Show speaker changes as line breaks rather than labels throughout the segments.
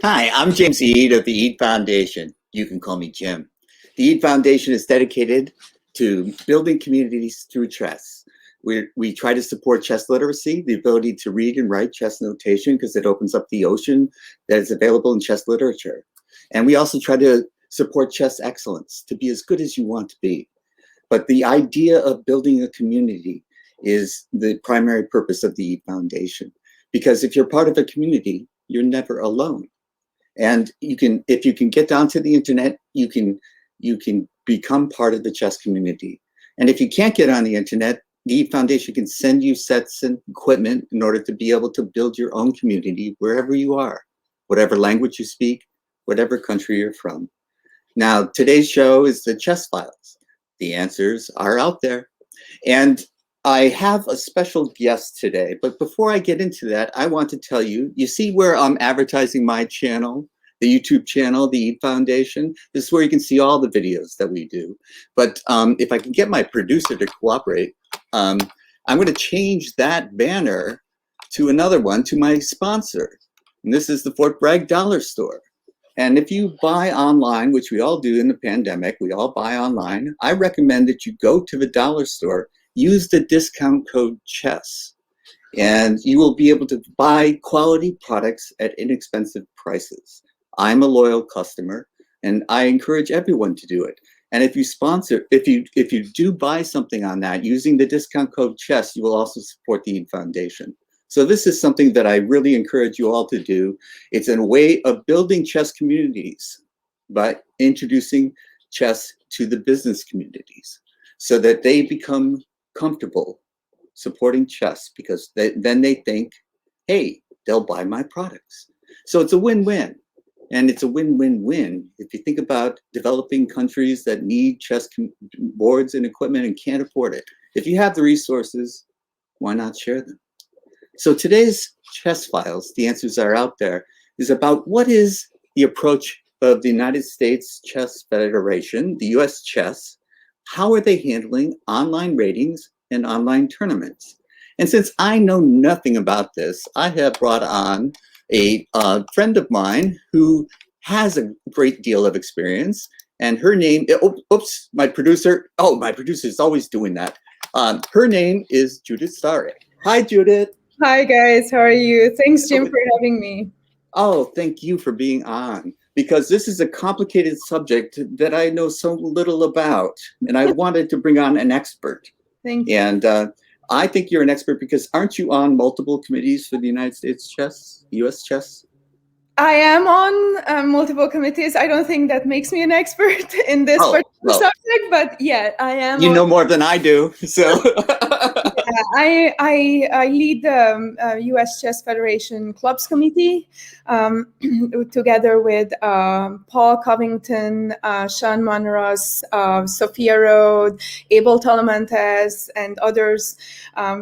Hi, I'm James Eade of the Eade Foundation. You can call me Jim. The Eade Foundation is dedicated to building communities through chess. We try to support chess literacy, the ability to read and write chess notation, because it opens up the ocean that is available in chess literature. And we also try to support chess excellence, to be as good as you want to be. But the idea of building a community is the primary purpose of the Eade Foundation. Because if you're part of a community, you're never alone. And if you can get down to the internet, you can become part of the chess community. And if you can't get on the internet, the Eade Foundation can send you sets and equipment in order to be able to build your own community wherever you are, whatever language you speak, whatever country you're from. Now, today's show is the Chess Files. The answers are out there. And I have a special guest today, but before I get into that, I want to tell you, you see where I'm advertising my channel, the YouTube channel, the Eade Foundation? This is where you can see all the videos that we do. But if I can get my producer to cooperate, I'm going to change that banner to another one, to my sponsor. And this is the Fort Bragg Dollar Store. And if you buy online, which we all do in the pandemic, we all buy online, I recommend that you go to the dollar store, use the discount code CHESS, and you will be able to buy quality products at inexpensive prices. I'm a loyal customer, and I encourage everyone to do it. And if you do buy something on that using the discount code CHESS, you will also support the Eade Foundation. So this is something that I really encourage you all to do. It's a way of building chess communities by introducing chess to the business communities so that they become comfortable supporting chess, because then they think, hey, they'll buy my products. So it's a win-win. And it's a win-win-win if you think about developing countries that need chess boards and equipment and can't afford it. If you have the resources, why not share them? So today's Chess Files, the answers are out there, is about what is the approach of the United States Chess Federation, the US Chess. How are they handling online ratings and online tournaments? And since I know nothing about this, I have brought on a friend of mine who has a great deal of experience, and her name, my producer is always doing that. Her name is Judith Sztaray. Hi, Judith.
Hi guys, how are you? Thanks, Jim, for having me.
Oh, thank you for being on, because this is a complicated subject that I know so little about, and I wanted to bring on an expert.
Thank you.
And I think you're an expert because aren't you on multiple committees for the United States Chess, US Chess?
I am on multiple committees. I don't think that makes me an expert in this particular subject, but yeah, I am.
You know more than I do, so.
Yeah, I lead the U.S. Chess Federation Clubs Committee together with Paul Covington, Sean Monros, Sophia Rode, Abel Talamantes, and others.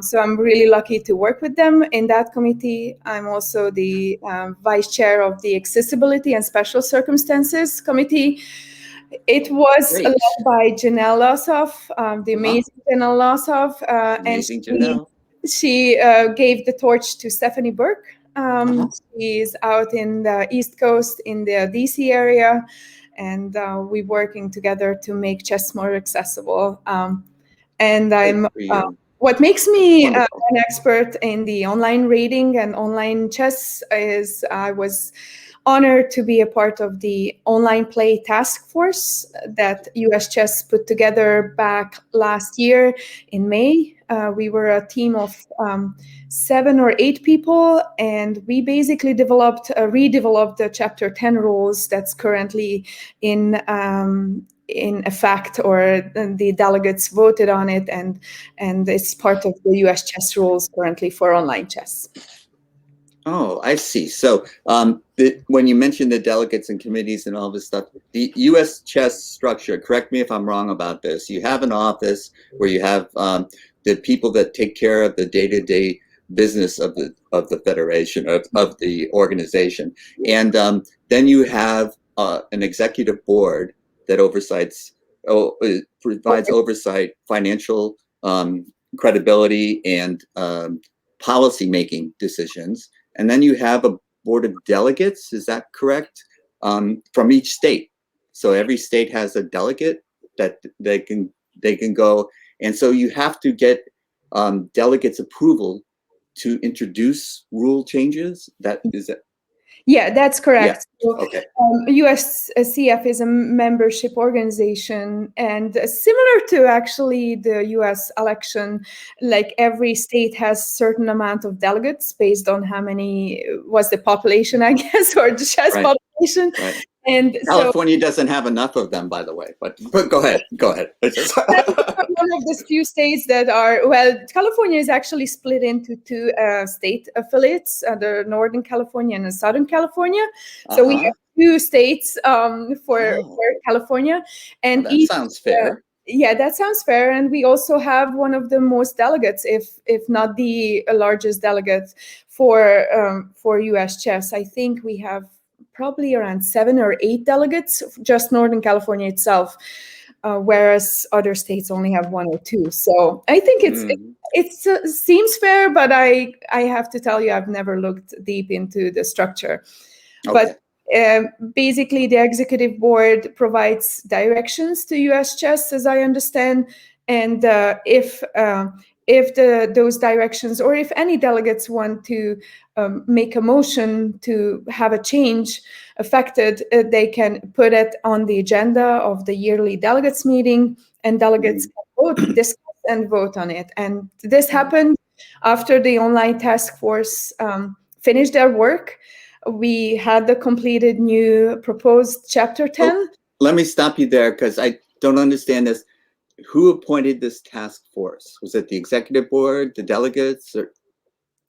So I'm really lucky to work with them in that committee. I'm also the vice chair of the Accessibility and Special Circumstances Committee. It was led by Janelle Lossoff, the amazing Janelle Lossoff, and she gave the torch to Stephanie Burke. She's out in the East Coast in the DC area, and we're working together to make chess more accessible. And I'm what makes me an expert in the online rating and online chess is I was honored to be a part of the online play task force that US Chess put together back last year in May. We were a team of 7 or 8 people, and we basically redeveloped the Chapter 10 rules that's currently in effect, or the delegates voted on it, and it's part of the US Chess rules currently for online chess.
Oh, I see. So when you mentioned the delegates and committees and all this stuff, the U.S. chess structure, correct me if I'm wrong about this, you have an office where you have the people that take care of the day-to-day business of the federation, of the organization. And then you have an executive board that provides oversight, financial credibility, and policy-making decisions. And then you have a board of delegates. Is that correct? From each state. So every state has a delegate that they can go, and so you have to get delegates' approval to introduce rule changes. That is it.
Yeah, that's correct.
Yeah.
So,
okay.
USCF is a membership organization, and similar to actually the US election, like every state has certain amount of delegates based on how many was the population, I guess, or the chess
Right.
population.
Right.
And
California doesn't have enough of them, by the way, but go ahead.
That's one of the few states that are, well, California is actually split into two state affiliates, the Northern California and the Southern California. So we have two states for California. And
well, that sounds fair.
Yeah, that sounds fair. And we also have one of the most delegates, if not the largest delegate for US chess. I think we have probably around 7 or 8 delegates, just Northern California itself, whereas other states only have 1 or 2. So I think it seems fair, but I have to tell you, I've never looked deep into the structure. Okay. But basically, the executive board provides directions to US Chess, as I understand, and if those directions, or if any delegates want to make a motion to have a change affected, they can put it on the agenda of the yearly delegates meeting, and delegates can vote, discuss, and vote on it. And this happened after the online task force finished their work. We had the completed new proposed Chapter 10.
Oh, let me stop you there, because I don't understand this. Who appointed this task force? Was it the executive board, the delegates, or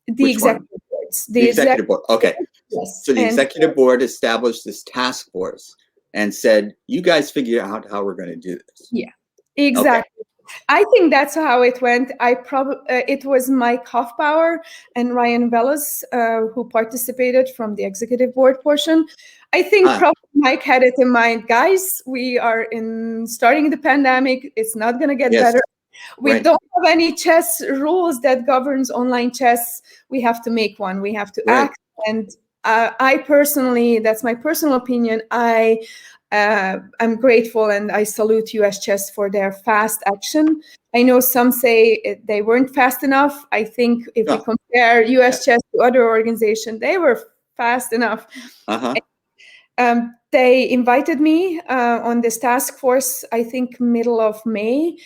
the executive boards?
The executive board. Okay.
Yes.
So the executive board established this task force and said, "You guys figure out how we're going to do this."
Yeah, exactly. Okay. I think that's how it went. It was Mike Hoffbauer and Ryan Velas who participated from the executive board portion. I think probably Mike had it in mind, guys, we are starting the pandemic. It's not going to get better. We don't have any chess rules that governs online chess. We have to make one. We have to act. And I personally, that's my personal opinion, I'm grateful and I salute US Chess for their fast action. I know some say they weren't fast enough. I think if we compare US Chess to other organizations, they were fast enough. They invited me on this task force, I think middle of May.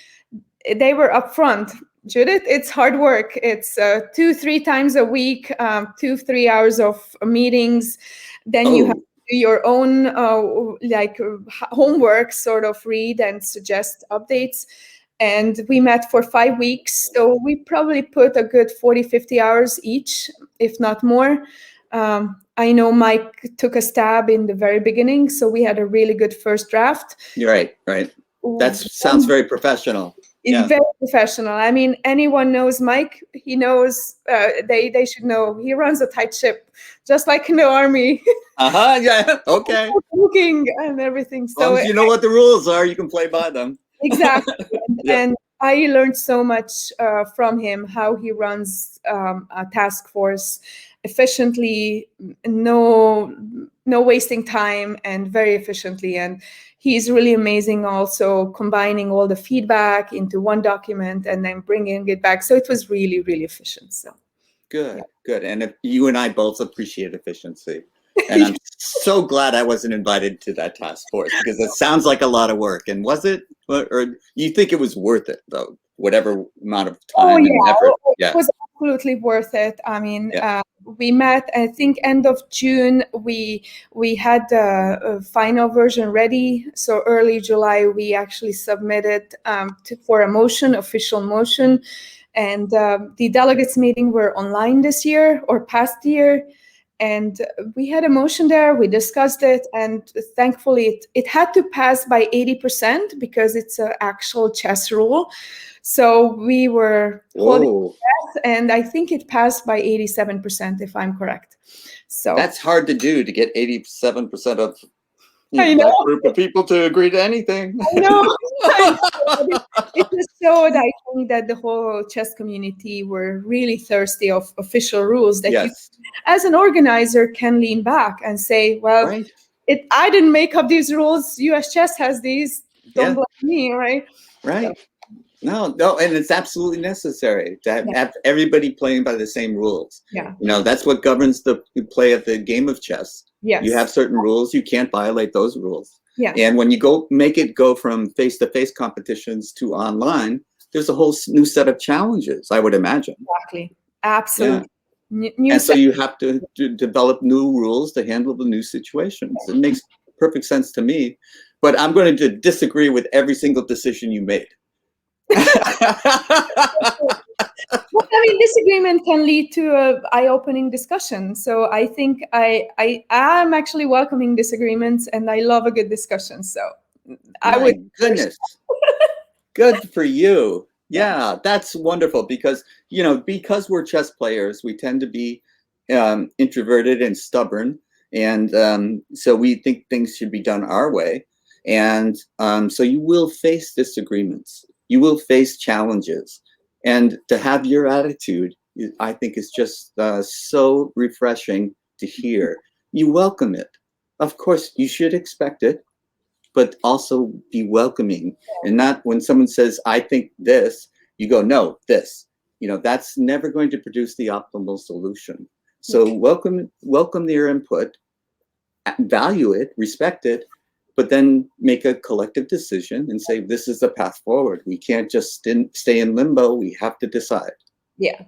They were upfront. Judith, it's hard work. It's 2-3 times a week, 2-3 hours of meetings. Then you have do your own homework, sort of read and suggest updates. And we met for 5 weeks. So we probably put a good 40-50 hours each, if not more. I know Mike took a stab in the very beginning, so we had a really good first draft.
You're right. That sounds very professional.
It's very professional. I mean, anyone knows Mike. He knows, they should know. He runs a tight ship, just like in the army.
Yeah, okay.
Cooking and everything.
As long as you know what the rules are, you can play by them.
Exactly. And I learned so much from him, how he runs a task force efficiently, no wasting time, and very efficiently. And he's really amazing also combining all the feedback into one document and then bringing it back. So it was really, really efficient. So
good. And if you and I both appreciate efficiency. And I'm so glad I wasn't invited to that task force, because it sounds like a lot of work. And was it? Or you think it was worth it, though, whatever amount of time and effort?
It was absolutely worth it. I mean, we met, I think, end of June. We had the final version ready. So early July, we actually submitted for a motion, official motion. And the delegates meeting were online this year or past year. And we had a motion there, we discussed it, and thankfully it had to pass by 80% because it's an actual chess rule. So we were holding that, and I think it passed by 87%, if I'm correct. So
that's hard to do, to get 87% of
I know.
A group of people to agree to anything.
I know. It just showed, I think, that the whole chess community were really thirsty of official rules that you,
Yes.
as an organizer, can lean back and say, well,
Right.
I didn't make up these rules. US Chess has these. Don't
Yeah.
blame me, right?
Right.
So,
No, and it's absolutely necessary to have,
Yeah.
have everybody playing by the same rules.
yeah.
That's what governs the play of the game of chess.
Yes.
You have certain rules, you can't violate those rules.
Yeah.
And when you make it go from face-to-face competitions to online, there's a whole new set of challenges, I would imagine.
Exactly. Absolutely.
And so you have to develop new rules to handle the new situations. It makes perfect sense to me, but I'm going to disagree with every single decision you made.
Well, I mean, disagreement can lead to an eye-opening discussion. So I think I am actually welcoming disagreements, and I love a good discussion. So I
My
would.
goodness. Good for you. Yeah, that's wonderful because, because we're chess players, we tend to be introverted and stubborn. And so we think things should be done our way. And so you will face disagreements. You will face challenges. And to have your attitude, I think is just so refreshing to hear. You welcome it. Of course, you should expect it, but also be welcoming, and not when someone says, I think this, you go, no, this. That's never going to produce the optimal solution. So welcome their input, value it, respect it, but then make a collective decision and say, this is the path forward. We can't just stay in limbo. We have to decide.
Yeah.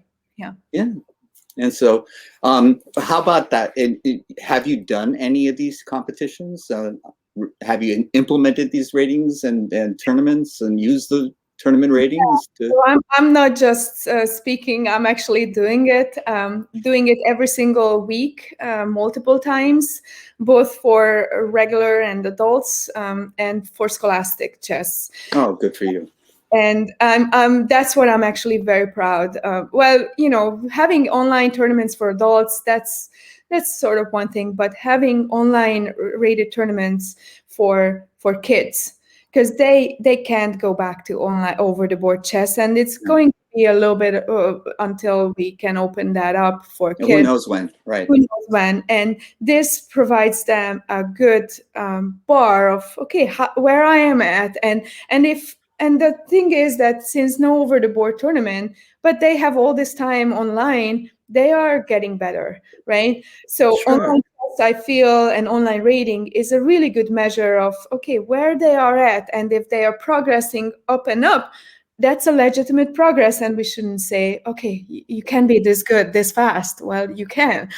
And so how about that? And have you done any of these competitions? Have you implemented these ratings and tournaments and used the tournament ratings?
So I'm not just speaking, I'm actually doing it every single week, multiple times, both for regular and adults, and for scholastic chess.
Oh, good for you.
And that's what I'm actually very proud of. Well, having online tournaments for adults, that's sort of one thing, but having online rated tournaments for kids, because they can't go back to online over the board chess, and it's going to be a little bit until we can open that up for kids.
Who knows when, right?
Who knows when? And this provides them a good bar of, okay, where I am at, and the thing is that since no over the board tournament, but they have all this time online, they are getting better, right? So
Sure.
Online tests, I feel, and online rating is a really good measure of, okay, where they are at, and if they are progressing up and up, that's a legitimate progress, and we shouldn't say, okay, you can be this good this fast. Well, you can.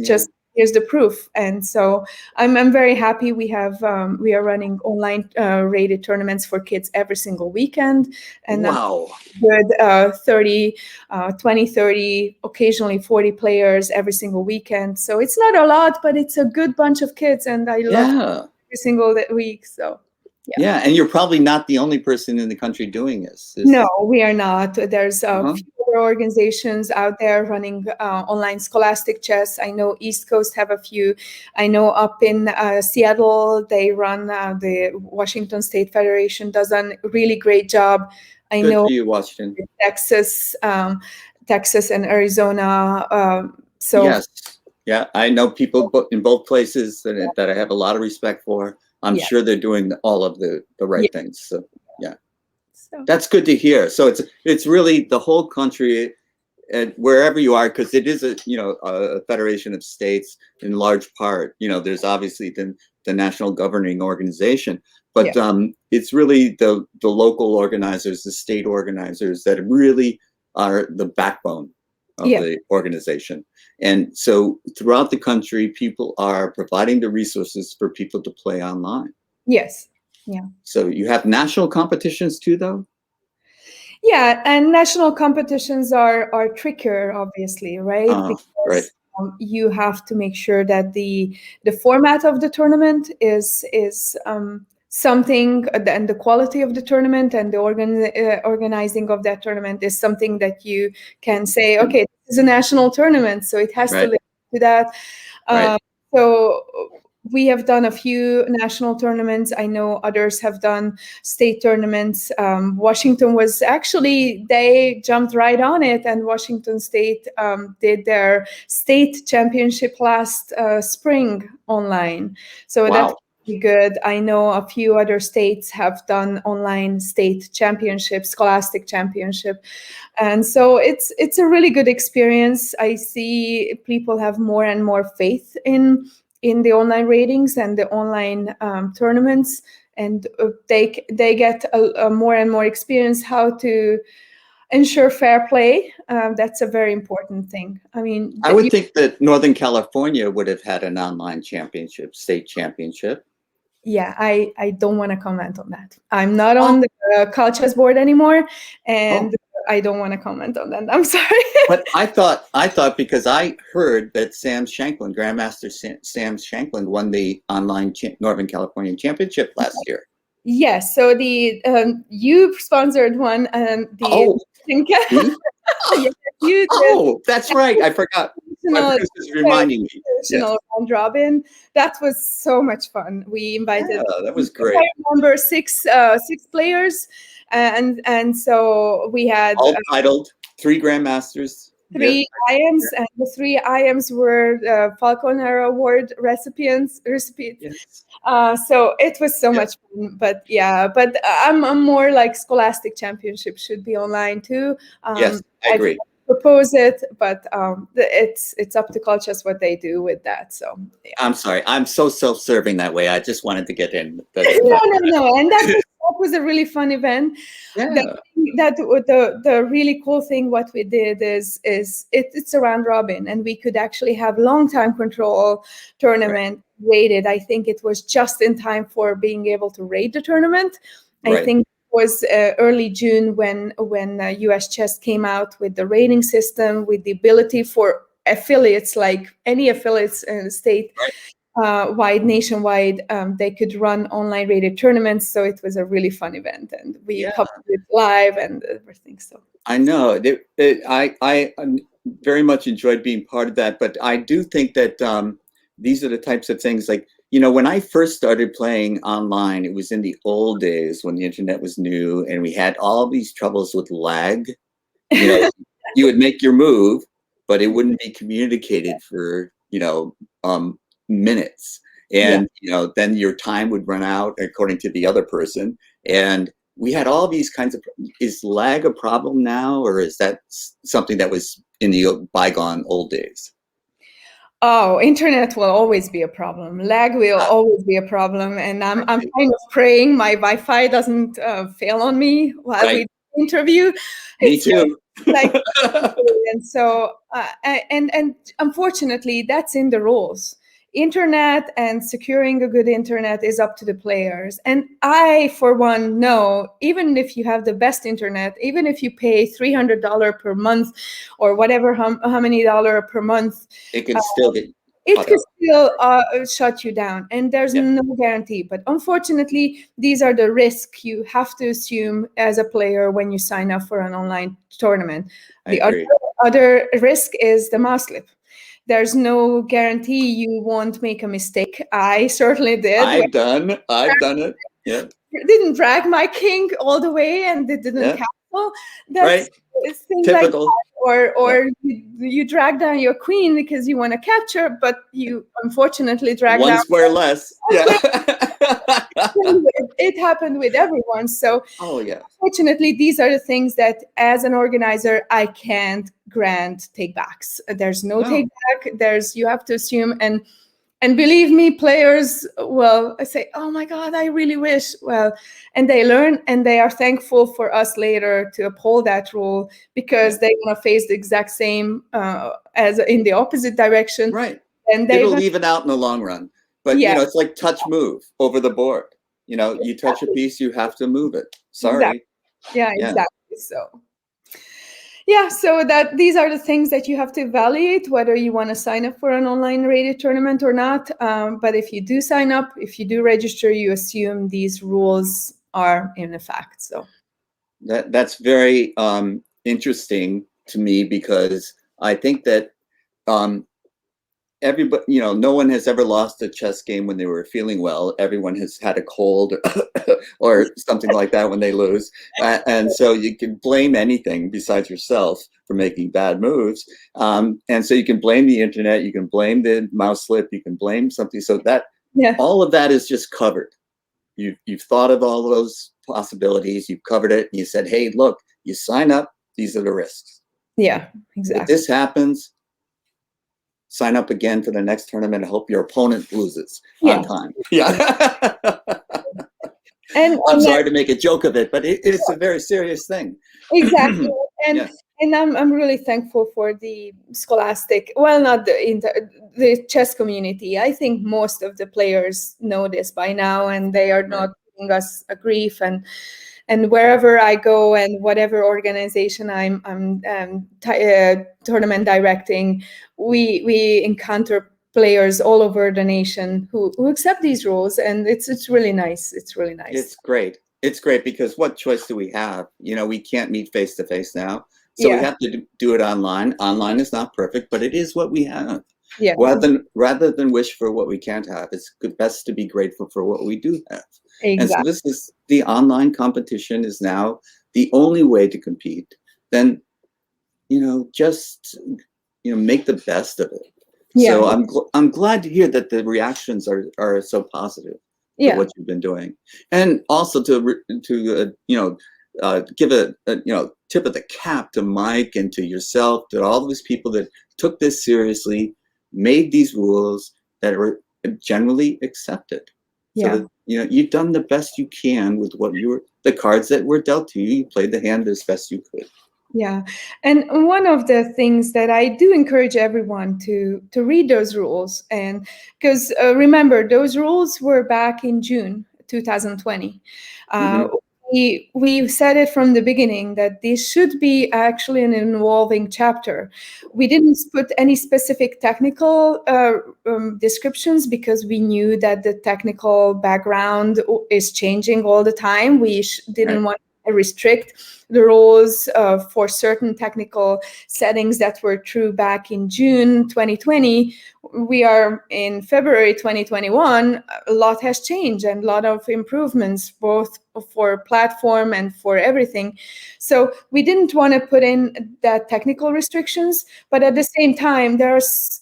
Just here's the proof. And so I'm very happy we are running online rated tournaments for kids every single weekend, and
wow,
with 20, 30, occasionally 40 players every single weekend. So it's not a lot, but it's a good bunch of kids, and I love every single week. So
yeah, and you're probably not the only person in the country doing this.
No, we are not. There's a few other organizations out there running online scholastic chess. I know East Coast have a few. I know up in Seattle, they run the Washington State Federation does a really great job. I
Good
know
for you, Washington.
Texas and Arizona. So
yes, yeah, I know people in both places that I have a lot of respect for. I'm sure they're doing all of the right things. So yeah, that's good to hear. So it's really the whole country, and wherever you are, because it is a federation of states in large part. There's obviously the national governing organization, but it's really the local organizers, the state organizers that really are the backbone of the organization. And so throughout the country, people are providing the resources for people to play online.
Yes. Yeah.
So you have national competitions too, though?
Yeah, and national competitions are trickier, obviously, right? Because you have to make sure that the format of the tournament is something, and the quality of the tournament and the organizing of that tournament is something that you can say, okay, this is a national tournament, so it has to live up to that. So we have done a few national tournaments. I know others have done state tournaments. Washington was actually, they jumped right on it, and Washington State did their state championship last spring online. So
Wow.
that's really good. I know a few other states have done online state championships, scholastic championship. And so it's a really good experience. I see people have more and more faith in the online ratings and the online tournaments, and they get a more and more experience how to ensure fair play. That's a very important thing. I mean,
I would think that Northern California would have had an online championship, state championship.
Yeah, I don't want to comment on that. I'm not on the Cultures board anymore, and I don't want to comment on that. I'm sorry.
But I thought because I heard that Sam Shanklin, Grandmaster Sam Shanklin, won the online Northern California Championship last year.
Yes, so the you sponsored one, and yes, you did.
Oh, that's right. I forgot. My producer's reminding me.
Yes. Round robin. That was so much fun. We invited.
Yeah, that was great.
I remember six players, and so we had
all titled 3 Grandmasters.
3 IMs, and the 3 IMs were Falconer Award recipients.
Yes.
So it was so much fun. But I'm more like Scholastic Championship should be online too.
Yes, I agree.
Propose it, but it's up to Cultures what they do with that. So
I'm sorry, I'm so self-serving that way. I just wanted to get in.
No, and that was a really fun event.
Yeah.
The really cool thing what we did is it's a round robin, and we could actually have long time control tournament rated. I think it was just in time for being able to rate the tournament. I think was early June when US Chess came out with the rating system, with the ability for affiliates, like any affiliates in the state nationwide, they could run online rated tournaments. So it was a really fun event, and we published it live and everything. So
I know I very much enjoyed being part of that, but I do think that these are the types of things like, when I first started playing online, it was in the old days when the internet was new, and we had all these troubles with lag. You would make your move, but it wouldn't be communicated for minutes, and then your time would run out according to the other person. And we had all these kinds of. Is lag a problem now, or is that something that was in the bygone old days?
Oh, internet will always be a problem. Lag will always be a problem, and I'm kind of praying my Wi-Fi doesn't fail on me while we interview.
Me too.
And so and unfortunately, that's in the rules. Internet and securing a good internet is up to the players. And I, for one, know even if you have the best internet, even if you pay $300 per month or whatever, how many dollar per month,
it can still get.
It could still shut you down, and there's no guarantee. But unfortunately, these are the risks you have to assume as a player when you sign up for an online tournament. The other risk is the mouse slip. There's no guarantee you won't make a mistake. I certainly did.
I've done it. Yeah.
Didn't drag my king all the way, and it didn't cancel. That's things typical. Like that. Or you drag down your queen because you want to capture, but you unfortunately drag down.
One square less. Yeah.
It happened with everyone. So unfortunately, these are the things that as an organizer, I can't grant takebacks. There's no takeback. You have to assume, and believe me, players will say, oh my God, I really wish. Well, and they learn, and they are thankful for us later to uphold that rule, because they want to face the exact same as in the opposite direction.
Right.
And
it'll even out in the long run. But it's like touch move over the board. You touch a piece, you have to move it. Sorry.
Exactly. Yeah, exactly. So so that these are the things that you have to evaluate, whether you want to sign up for an online rated tournament or not. But if you do sign up, if you do register, you assume these rules are in effect. So
that's very interesting to me, because I think that everybody, no one has ever lost a chess game when they were feeling well. Everyone has had a cold or something like that when they lose. And so you can blame anything besides yourself for making bad moves. And so you can blame the internet, you can blame the mouse slip, you can blame something. So that all of that is just covered. You've thought of all those possibilities, you've covered it, and you said, hey, look, you sign up, these are the risks.
Yeah, exactly.
If this happens, sign up again for the next tournament and hope your opponent loses on time. Yeah.
And
I'm sorry to make a joke of it, but it's a very serious thing.
Exactly. And I'm really thankful for the scholastic, well, not the chess community. I think most of the players know this by now, and they are not giving us a grief. And wherever I go and whatever organization I'm tournament directing, we encounter players all over the nation who accept these rules, and it's really nice. It's really nice.
It's great. It's great because what choice do we have? We can't meet face to face now, so we have to do it online. Online is not perfect, but it is what we have.
Yeah.
Rather than wish for what we can't have, it's best to be grateful for what we do have. Exactly. And so this is the online competition is now the only way to compete. Then, just make the best of it. Yeah. So I'm glad to hear that the reactions are so positive to what you've been doing, and also to give a tip of the cap to Mike and to yourself, to all these people that took this seriously, made these rules that were generally accepted. Yeah. So that, you've done the best you can with the cards that were dealt to you. You played the hand as best you could.
Yeah. And one of the things that I do encourage everyone to read those rules, and because remember, those rules were back in June 2020. We said it from the beginning that this should be actually an evolving chapter. We didn't put any specific technical descriptions because we knew that the technical background is changing all the time. We didn't want to restrict the rules for certain technical settings that were true back in June 2020. We are in February 2021. A lot has changed and a lot of improvements, both for platform and for everything. So we didn't want to put in that technical restrictions, but at the same time,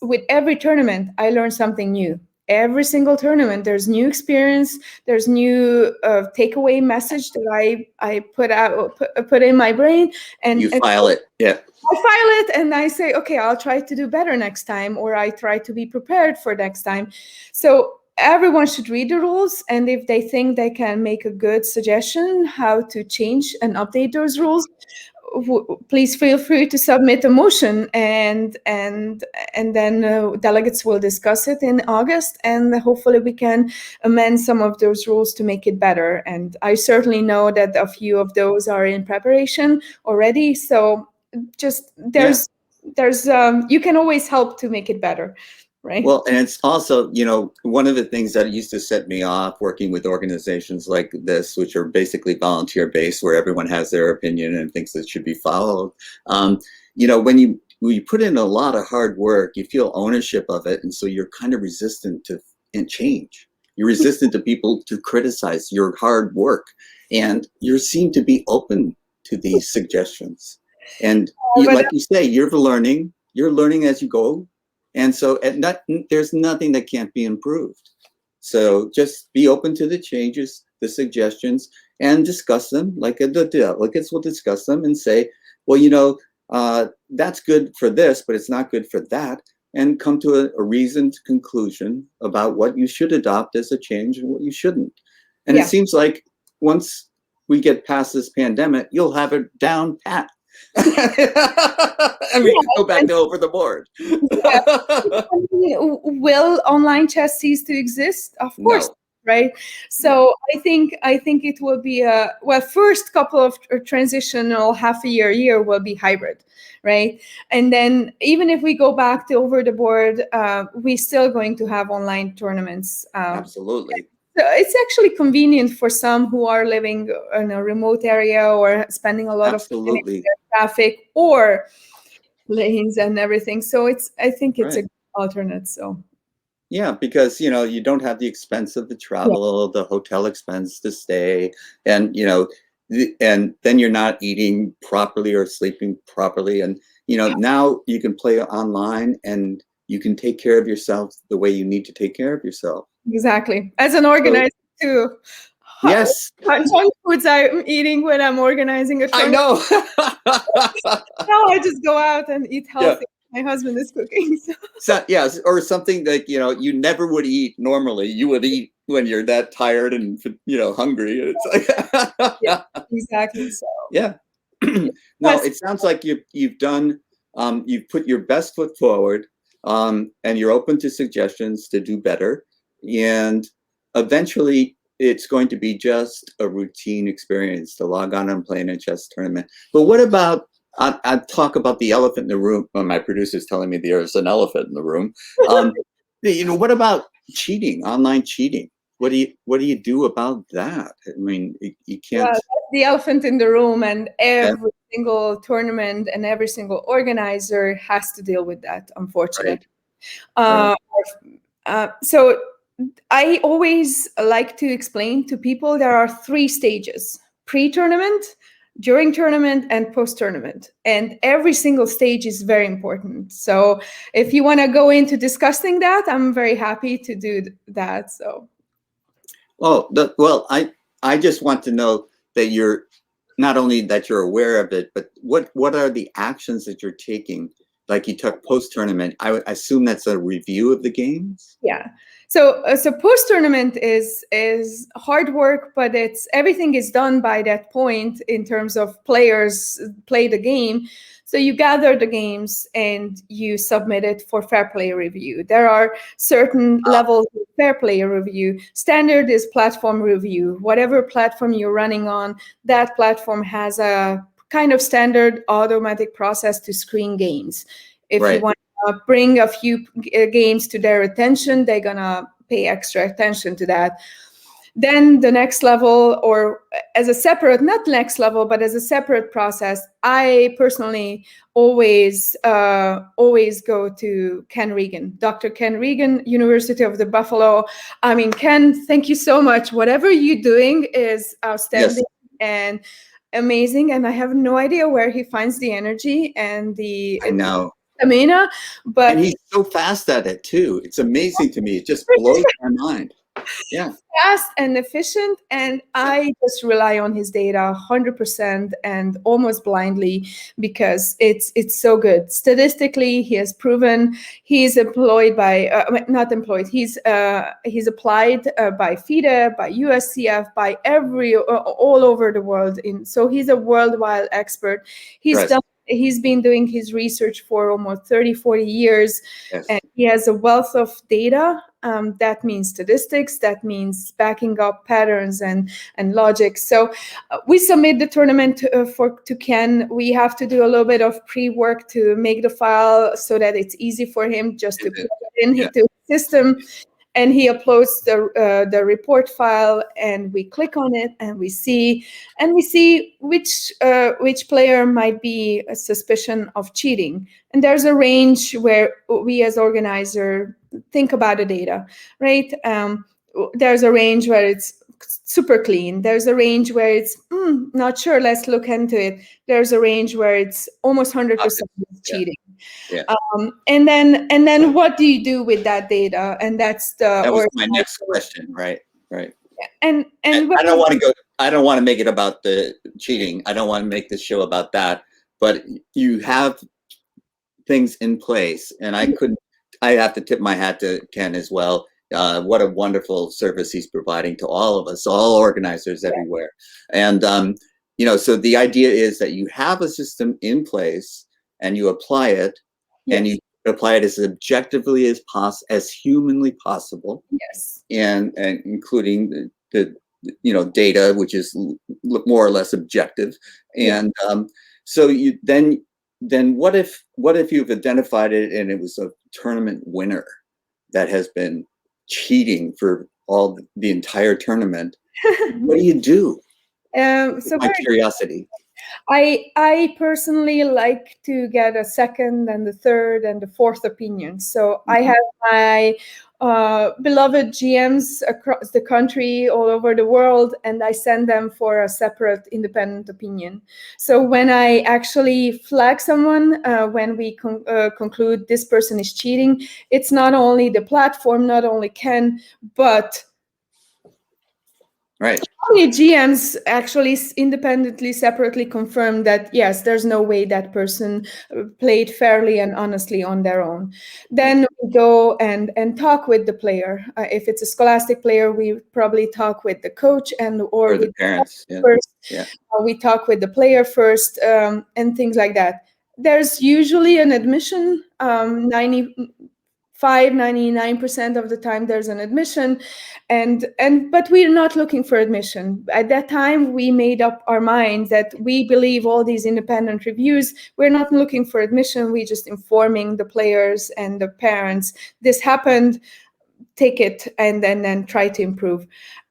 with every tournament, I learned something new. Every single tournament, there's new experience, there's new takeaway message that I put in my brain, and
you file it. Yeah,
I file it and I say, okay, I'll try to do better next time, or I try to be prepared for next time. So everyone should read the rules, and if they think they can make a good suggestion how to change and update those rules, please feel free to submit a motion, and then delegates will discuss it in August, and hopefully we can amend some of those rules to make it better. And I certainly know that a few of those are in preparation already. So just there's you can always help to make it better. Right.
Well, and it's also, one of the things that used to set me off working with organizations like this, which are basically volunteer-based, where everyone has their opinion and thinks it should be followed. When you put in a lot of hard work, you feel ownership of it, and so you're kind of resistant to change. You're resistant to people to criticize your hard work, and you seem to be open to these suggestions. And like you say, you're learning as you go. And so there's nothing that can't be improved. So just be open to the changes, the suggestions, and discuss them. Like the delegates will discuss them and say, well, that's good for this, but it's not good for that. And come to a reasoned conclusion about what you should adopt as a change and what you shouldn't. And it seems like once we get past this pandemic, you'll have it down pat. And we can go back to over the board.
Will online chess cease to exist? Of course, no. Right? So I think it will be first couple of transitional half a year will be hybrid, right? And then even if we go back to over the board, we're still going to have online tournaments.
Absolutely.
It's actually convenient for some who are living in a remote area or spending a lot of time in traffic or lanes and everything. So I think it's an alternate. So
yeah, because you don't have the expense of the travel, the hotel expense to stay, and and then you're not eating properly or sleeping properly, and now you can play online and you can take care of yourself the way you need to take care of yourself.
exactly. As an organizer too.
Yes.
Junk foods I'm eating when I'm organizing a
I
tournament.
know.
Now I just go out and eat healthy.
Yeah.
My husband is cooking.
So, yeah, or something that you never would eat normally. You would eat when you're that tired and hungry. It's like
Yeah, exactly. So
yeah. No, it sounds like you've done you've put your best foot forward, and you're open to suggestions to do better, and eventually it's going to be just a routine experience to log on and play in a chess tournament. But what about I talk about the elephant in the room when my producer's telling me there's an elephant in the room. What about cheating, online cheating? What do you do about that? I mean, you can't.
well, that's the elephant in the room, and every single tournament and every single organizer has to deal with that, unfortunately.
Right.
So I always like to explain to people there are 3 stages: pre-tournament, during tournament, and post-tournament. And every single stage is very important. So if you want to go into discussing that, I'm very happy to do that. So.
Oh, well, I just want to know that you're not only that you're aware of it, but what are the actions that you're taking? Like you took post-tournament, I assume that's a review of the games?
Yeah. So post-tournament is hard work, but everything is done by that point in terms of players play the game. So you gather the games and you submit it for fair play review. There are certain levels of fair play review. Standard is platform review. Whatever platform you're running on, that platform has a kind of standard automatic process to screen games. If you want bring a few games to their attention, they're gonna pay extra attention to that. Then the next level, or as a separate, not next level, but as a separate process, I personally always go to Ken Regan, Dr. Ken Regan, University of the Buffalo. I mean, Ken, thank you so much. Whatever you're doing is outstanding and amazing, and I have no idea where he finds the energy and the stamina, but
and he's so fast at it too. It's amazing to me. It just blows my mind. Yeah,
fast and efficient, and I just rely on his data 100% and almost blindly because it's so good. Statistically, he has proven. He's employed by not employed. He's applied by FIDE, by USCF, by all over the world. So he's a worldwide expert. He's been doing his research for almost 30-40 years, and he has a wealth of data. That means statistics, that means backing up patterns and logic. So we submit the tournament to Ken. We have to do a little bit of pre-work to make the file so that it's easy for him just to put it in into the system. And he uploads the report file, and we click on it, and we see which player might be a suspicion of cheating. And there's a range where we as organizer think about the data, right? There's a range where it's super clean. There's a range where it's not sure. Let's look into it. There's a range where it's almost 100% cheating.
Yeah.
And then what do you do with that data? And that
was my next question, right? Yeah.
And
I don't want to make it about the cheating. I don't want to make the show about that. But you have things in place, and I have to tip my hat to Ken as well. What a wonderful service he's providing to all of us, all organizers everywhere. And so the idea is that you have a system in place and you apply it, and you apply it as objectively as humanly possible.
Yes.
And including the data, which is more or less objective. And so you then what if you've identified it and it was a tournament winner that has been cheating for the entire tournament? What do you do?
So
my curiosity.
I personally like to get a second and the third and the fourth opinion. So I have my beloved GMs across the country, all over the world, and I send them for a separate independent opinion. So when I actually flag someone, when we conclude this person is cheating, it's not only the platform, not only Ken, but
Right.
only GMs actually independently, separately confirm that, yes, there's no way that person played fairly and honestly on their own. Then we go and talk with the player. If it's a Scholastic player, we probably talk with the coach or
Or the
with
parents. Yeah.
first.
Yeah.
We talk with the player first, and things like that. There's usually an admission, 99% of the time there's an admission, but we're not looking for admission. At that time, we made up our minds that we believe all these independent reviews. We're not looking for admission. We're just informing the players and the parents, this happened, take it, and then try to improve.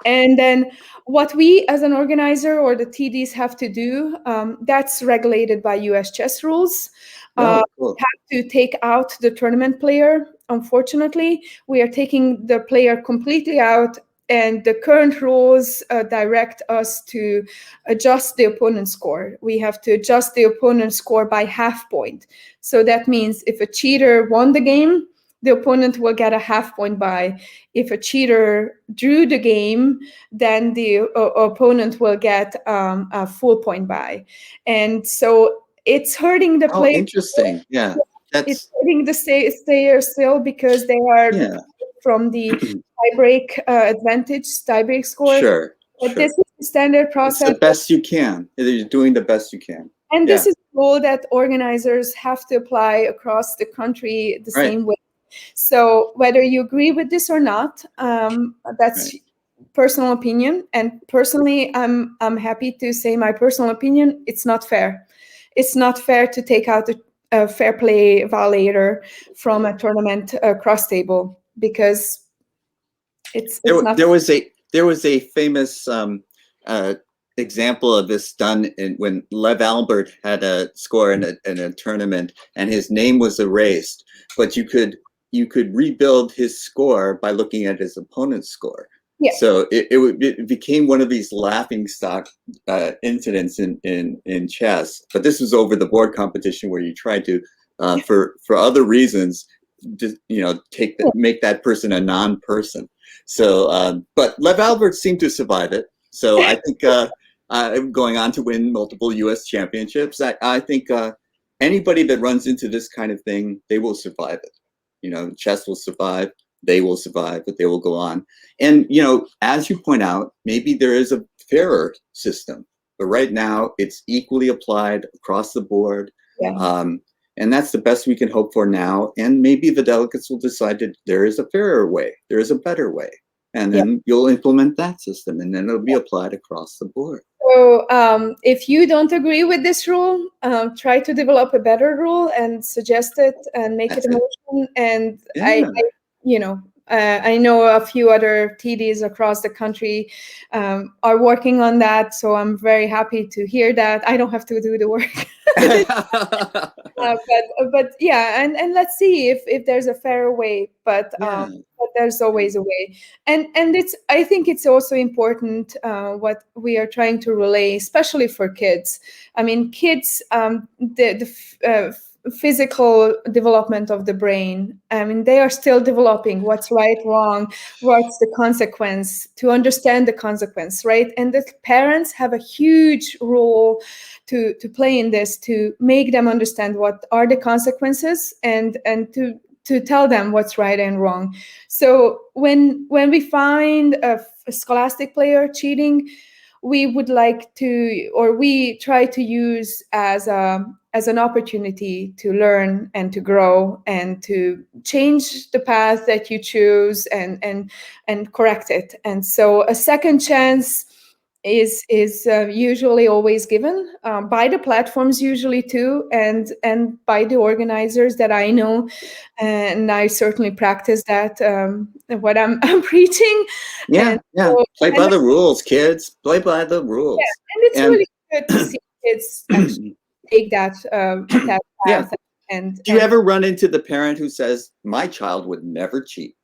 And then what we as an organizer or the TDs have to do, that's regulated by US chess rules.
Cool.
Have to take out the tournament player. Unfortunately, we are taking the player completely out, and the current rules direct us to adjust the opponent's score. We have to adjust the opponent's score by half point. So that means if a cheater won the game, the opponent will get a half point buy. If a cheater drew the game, then the opponent will get a full point buy. And so it's hurting the player.
Oh, interesting. Yeah.
It's hurting the player still because they are from the tiebreak score.
Sure.
But this is the standard process.
It's the best you can. You're doing the best you can.
And this is a rule that organizers have to apply across the country the same way. So whether you agree with this or not, that's personal opinion. And personally, I'm happy to say my personal opinion. It's not fair. It's not fair to take out a fair play violator from a tournament cross table, because it's not.
There was a famous example of this done when Lev Albert had a score in a tournament, and his name was erased, but you could rebuild his score by looking at his opponent's score. Yeah. So it became one of these laughingstock incidents in chess. But this was over the board competition where you try to, for other reasons, just, make that person a non-person. So, but Lev Albert seemed to survive it. So I think going on to win multiple U.S. championships, I think anybody that runs into this kind of thing, they will survive it. Chess will survive, they will survive, but they will go on. And, as you point out, maybe there is a fairer system, but right now it's equally applied across the board. Yeah. And that's the best we can hope for now. And maybe the delegates will decide that there is a fairer way, there is a better way. And then you'll implement that system, and then it'll be applied across the board.
So if you don't agree with this rule, try to develop a better rule and suggest it and make it a motion. And I know a few other TDs across the country are working on that. So I'm very happy to hear that. I don't have to do the work. But yeah, and let's see if there's a fairer way. But there's always a way. And I think it's also important what we are trying to relay, especially for kids. I mean, kids, the physical development of the brain. I mean, they are still developing what's right, wrong, what's the consequence, to understand the consequence, right? And the parents have a huge role to play in this, to make them understand what are the consequences and to tell them what's right and wrong. So when we find a Scholastic player cheating, we would like to, or we try to use as an opportunity to learn and to grow and to change the path that you choose and correct it. And so a second chance is usually always given by the platforms, usually too, and by the organizers that I know, and I certainly practice that what I'm preaching.
Yeah, so, play by the rules, kids. Play by the rules.
Yeah, and it's really good to see kids actually take that that
Yeah.
path. And
do you ever run into the parent who says, "My child would never cheat"?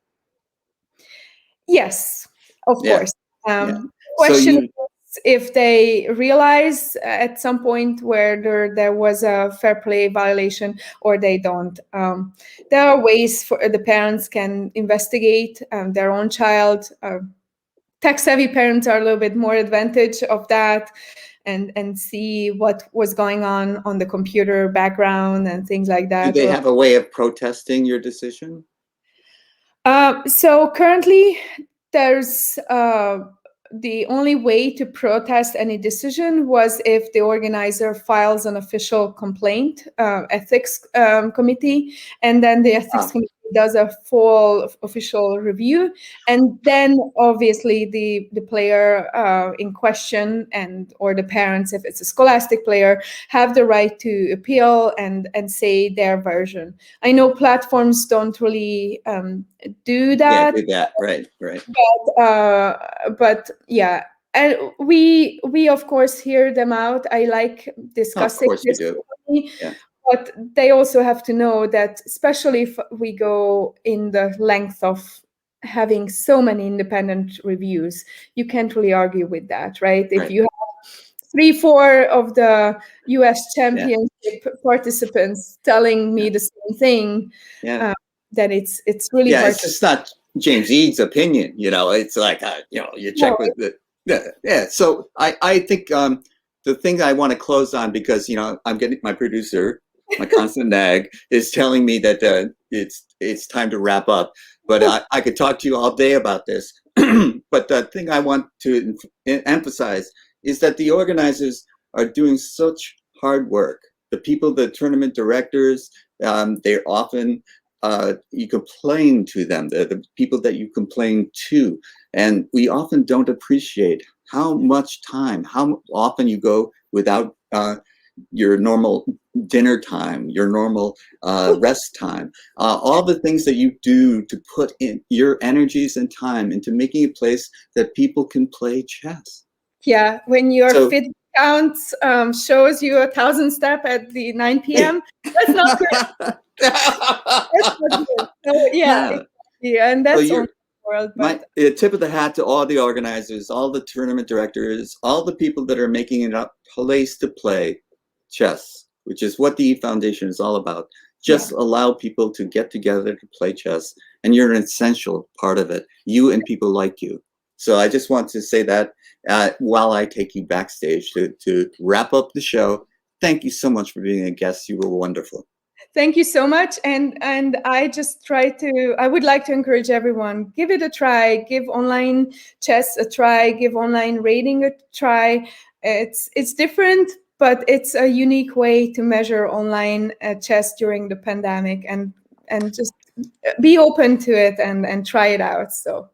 Yes, of
Yeah.
course.
Yeah.
Question
So
is if they realize at some point where there was a fair play violation or they don't. There are ways for the parents can investigate their own child. Tech-savvy parents are a little bit more advantage of that, and see what was going on the computer background and things like that.
do they have a way of protesting your decision?
So currently, there's the only way to protest any decision was if the organizer files an official complaint, ethics committee, and then the ethics committee does a full official review, and then obviously the player in question and or the parents, if it's a scholastic player, have the right to appeal and say their version. I know platforms don't really do that.
Yeah, do that. Right.
But yeah, and we of course hear them out. I like discussing
Of course you
this
do.
with me,
Yeah.
but they also have to know that, especially if we go in the length of having so many independent reviews, you can't really argue with that, right? If you have 3-4 of the US championship participants telling me the same thing, then it's really hard.
It's just not James Eade's opinion. It's like you check with the So I think the thing I want to close on, because I'm getting my producer, my constant nag, is telling me that it's time to wrap up. But I could talk to you all day about this. But the thing I want to emphasize is that the organizers are doing such hard work. The people, the tournament directors, they're often you complain to them, the people that you complain to, and we often don't appreciate how much time, how often you go without your normal dinner time, your normal rest time, all the things that you do to put in your energies and time into making a place that people can play chess.
Yeah, when your fit count shows you 1,000 steps at the 9 p.m., that's not good. That's not good. So, yeah, and that's on the world. But
my tip of the hat to all the organizers, all the tournament directors, all the people that are making it a place to play chess, which is what the Eve Foundation is all about. Just allow people to get together to play chess, and you're an essential part of it. You and people like you. So I just want to say that while I take you backstage to wrap up the show. Thank you so much for being a guest. You were wonderful.
Thank you so much. And I would like to encourage everyone, give it a try, give online chess a try, give online rating a try. It's different, but it's a unique way to measure online chess during the pandemic, and just be open to it and try it out. So.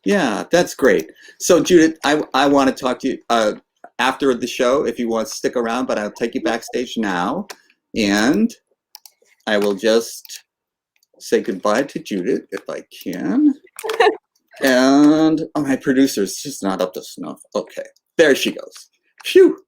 Yeah, that's great. So Judith, I want to talk to you after the show if you want to stick around, but I'll take you backstage now, and I will just say goodbye to Judith if I can. And my producer's just not up to snuff. Okay, there she goes. Phew.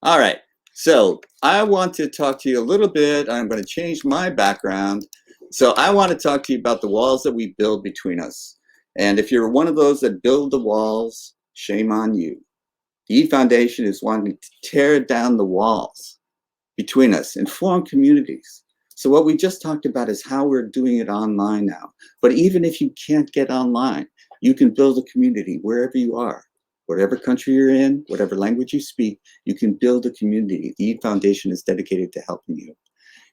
All right. So I want to talk to you a little bit. I'm going to change my background. So I want to talk to you about the walls that we build between us. And if you're one of those that build the walls, shame on you. The Eve Foundation is wanting to tear down the walls between us and form communities. So what we just talked about is how we're doing it online now. But even if you can't get online, you can build a community wherever you are. Whatever country you're in, whatever language you speak, you can build a community. The Eve Foundation is dedicated to helping you.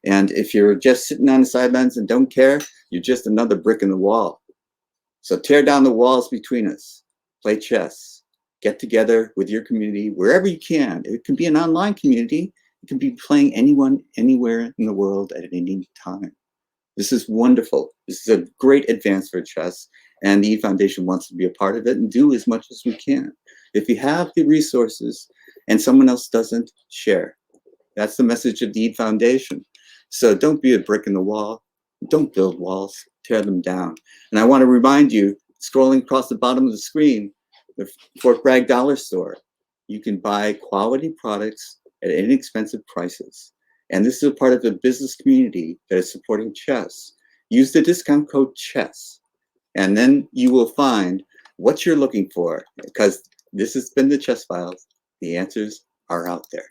And if you're just sitting on the sidelines and don't care, you're just another brick in the wall. So tear down the walls between us. Play chess. Get together with your community wherever you can. It can be an online community. It can be playing anyone, anywhere in the world at any time. This is wonderful. This is a great advance for chess. And the Eve Foundation wants to be a part of it and do as much as we can. If you have the resources and someone else doesn't, share. That's the message of the Eve Foundation. So don't be a brick in the wall. Don't build walls. Tear them down. And I want to remind you, scrolling across the bottom of the screen, the Fort Bragg Dollar Store, you can buy quality products at inexpensive prices. And this is a part of the business community that is supporting chess. Use the discount code CHESS, and then you will find what you're looking for, because this has been the Chess Files. The answers are out there.